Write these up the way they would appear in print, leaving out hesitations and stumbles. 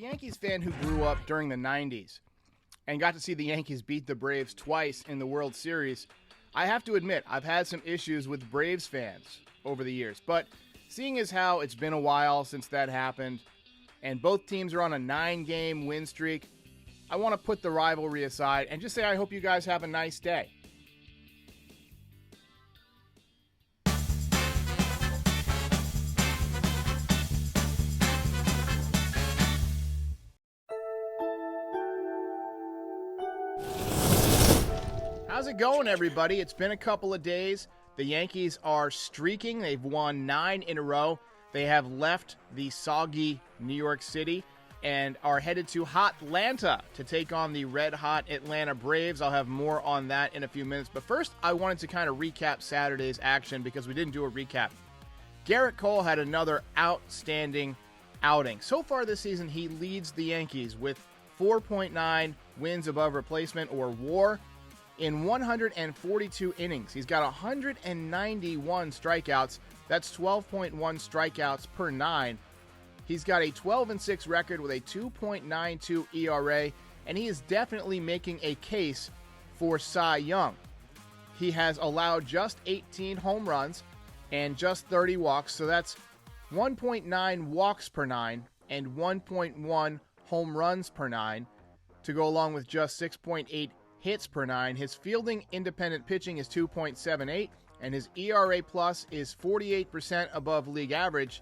a Yankees fan who grew up during the 90s and got to see the Yankees beat the Braves twice in the World Series, I have to admit I've had some issues with Braves fans over the years. But seeing as how it's been a while since that happened, and both teams are on a 9-game win streak, I want to put the rivalry aside and just say I hope you guys have a nice day. How's it going, everybody? It's been a couple of days. The Yankees are streaking. They've won 9 in a row. They have left the soggy New York City and are headed to hot Atlanta to take on the red-hot Atlanta Braves. I'll have more on that in a few minutes. But first, I wanted to kind of recap Saturday's action because we didn't do a recap. Gerrit Cole had another outstanding outing. So far this season, he leads the Yankees with 4.9 wins above replacement or WAR. In 142 innings, he's got 191 strikeouts. That's 12.1 strikeouts per 9. He's got a 12-6 record with a 2.92 ERA, and he is definitely making a case for Cy Young. He has allowed just 18 home runs and just 30 walks, so that's 1.9 walks per 9 and 1.1 home runs per 9 to go along with just 6.8 hits per 9. His fielding independent pitching is 2.78, and his ERA plus is 48% above league average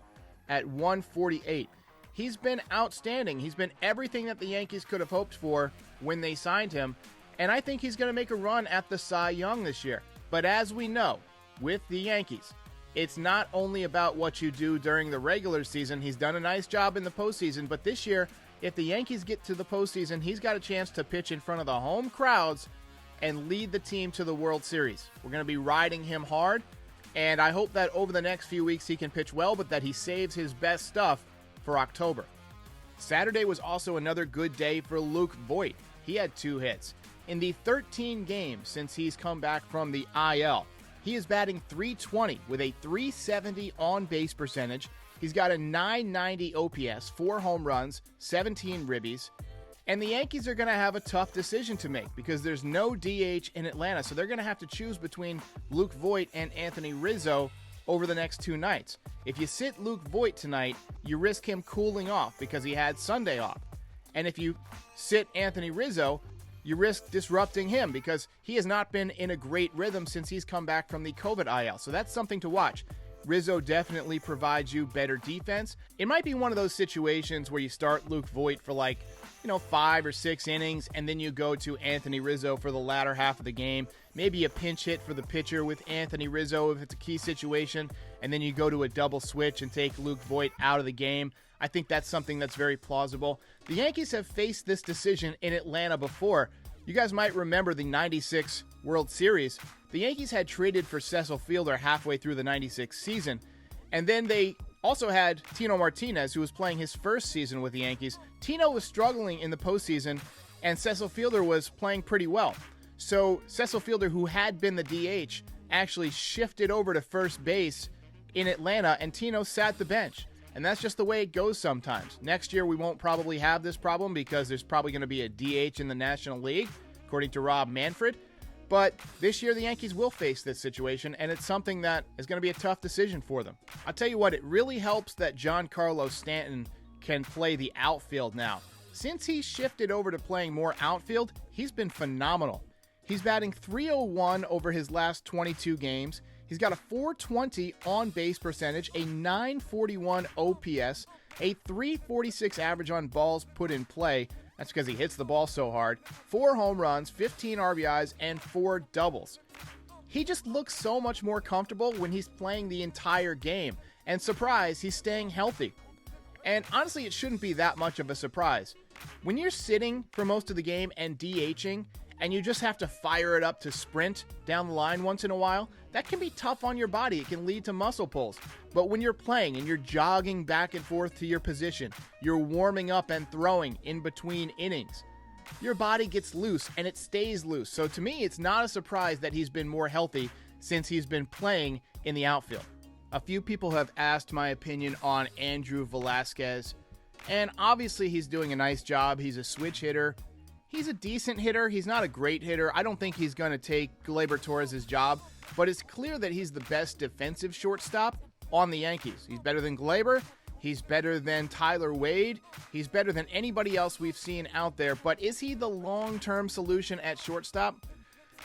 at 148. He's been outstanding. He's been everything that the Yankees could have hoped for when they signed him, and I think he's going to make a run at the Cy Young this year. But as we know, with the Yankees, it's not only about what you do during the regular season. He's done a nice job in the postseason, but this year, if the Yankees get to the postseason, he's got a chance to pitch in front of the home crowds and lead the team to the World Series. We're going to be riding him hard, and I hope that over the next few weeks he can pitch well, but that he saves his best stuff for October. Saturday was also another good day for Luke Voit. He had 2 hits. In the 13 games since he's come back from the IL, he is batting .320 with a .370 on-base percentage. He's got a .990 OPS, 4 home runs, 17 ribbies, and the Yankees are going to have a tough decision to make because there's no DH in Atlanta, so they're going to have to choose between Luke Voit and Anthony Rizzo over the next 2 nights. If you sit Luke Voit tonight, you risk him cooling off because he had Sunday off. And if you sit Anthony Rizzo, you risk disrupting him because he has not been in a great rhythm since he's come back from the COVID IL. So that's something to watch. Rizzo definitely provides you better defense. It might be one of those situations where you start Luke Voit for 5 or 6 innings, and then you go to Anthony Rizzo for the latter half of the game. Maybe a pinch hit for the pitcher with Anthony Rizzo if it's a key situation, and then you go to a double switch and take Luke Voit out of the game. I think that's something that's very plausible. The Yankees have faced this decision in Atlanta before. You guys might remember the 96 World Series. The Yankees had traded for Cecil Fielder halfway through the 96 season, and then they also had Tino Martinez, who was playing his first season with the Yankees. Tino was struggling in the postseason, and Cecil Fielder was playing pretty well. So Cecil Fielder, who had been the DH, actually shifted over to first base in Atlanta, and Tino sat the bench. And that's just the way it goes sometimes. Next year, we won't probably have this problem because there's probably going to be a DH in the National League, according to Rob Manfred. But this year, the Yankees will face this situation, and it's something that is going to be a tough decision for them. I'll tell you what, it really helps that Giancarlo Stanton can play the outfield now. Since he shifted over to playing more outfield, he's been phenomenal. He's batting .301 over his last 22 games. He's got a .420 on-base percentage, a .941 OPS, a .346 average on balls put in play. That's because he hits the ball so hard. 4 home runs, 15 RBIs, and 4 doubles. He just looks so much more comfortable when he's playing the entire game. And surprise, he's staying healthy. And honestly, it shouldn't be that much of a surprise. When you're sitting for most of the game and DHing, and you just have to fire it up to sprint down the line once in a while, that can be tough on your body. It can lead to muscle pulls. But when you're playing and you're jogging back and forth to your position, you're warming up and throwing in between innings, your body gets loose and it stays loose. So to me, it's not a surprise that he's been more healthy since he's been playing in the outfield. A few people have asked my opinion on Andrew Velasquez. And obviously he's doing a nice job. He's a switch hitter. He's a decent hitter. He's not a great hitter. I don't think he's going to take Gleyber Torres' job, but it's clear that he's the best defensive shortstop on the Yankees. He's better than Gleyber. He's better than Tyler Wade. He's better than anybody else we've seen out there. But is he the long-term solution at shortstop?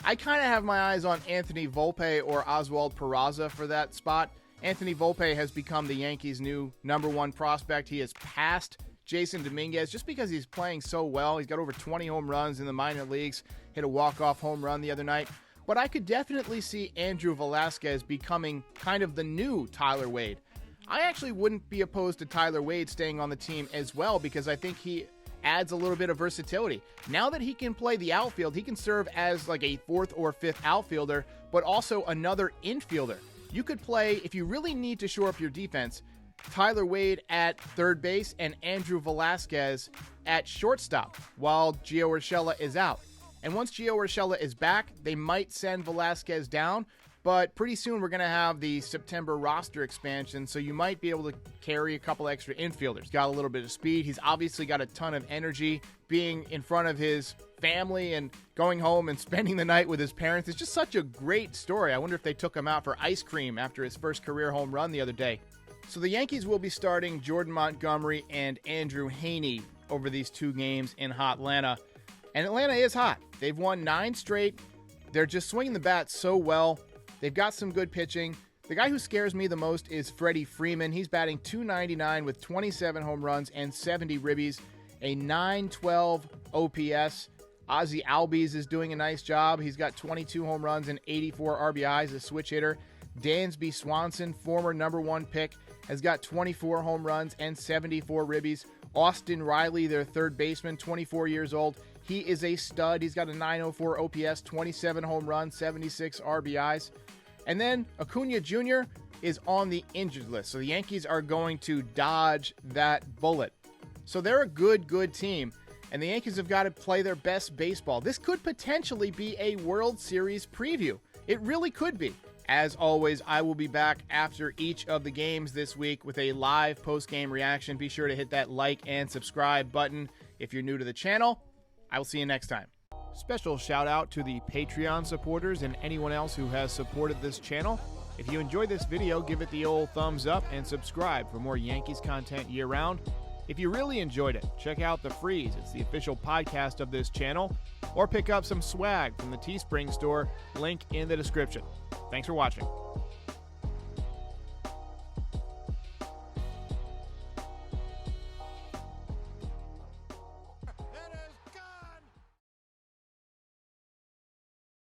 I kind of have my eyes on Anthony Volpe or Oswald Peraza for that spot. Anthony Volpe has become the Yankees' new #1 prospect. He has passed Jason Dominguez just because he's playing so well. He's got over 20 home runs in the minor leagues, hit a walk-off home run the other night. But I could definitely see Andrew Velasquez becoming kind of the new Tyler Wade. I actually wouldn't be opposed to Tyler Wade staying on the team as well because I think he adds a little bit of versatility. Now that he can play the outfield, he can serve as like a 4th or 5th outfielder, but also another infielder. You could play, if you really need to shore up your defense, Tyler Wade at third base and Andrew Velasquez at shortstop while Gio Urshela is out. And once Gio Urshela is back, they might send Velasquez down, but pretty soon we're going to have the September roster expansion, so you might be able to carry a couple extra infielders. Got a little bit of speed. He's obviously got a ton of energy. Being in front of his family and going home and spending the night with his parents is just such a great story. I wonder if they took him out for ice cream after his first career home run the other day. So the Yankees will be starting Jordan Montgomery and Andrew Heaney over these 2 games in Hotlanta. And Atlanta is hot. They've won 9 straight. They're just swinging the bat so well. They've got some good pitching. The guy who scares me the most is Freddie Freeman. He's batting .299 with 27 home runs and 70 ribbies, a .912 OPS. Ozzie Albies is doing a nice job. He's got 22 home runs and 84 RBIs, a switch hitter. Dansby Swanson, former #1 pick, has got 24 home runs and 74 ribbies. Austin Riley, their third baseman, 24 years old. He is a stud. He's got a .904 OPS, 27 home runs, 76 RBIs. And then Acuna Jr. is on the injured list. So the Yankees are going to dodge that bullet. So they're a good team. And the Yankees have got to play their best baseball. This could potentially be a World Series preview. It really could be. As always, I will be back after each of the games this week with a live post-game reaction. Be sure to hit that like and subscribe button if you're new to the channel. I will see you next time. Special shout out to the Patreon supporters and anyone else who has supported this channel. If you enjoyed this video, give it the old thumbs up and subscribe for more Yankees content year-round. If you really enjoyed it, check out the Frieze. It's the official podcast of this channel. Or pick up some swag from the Teespring store, link in the description. Thanks for watching.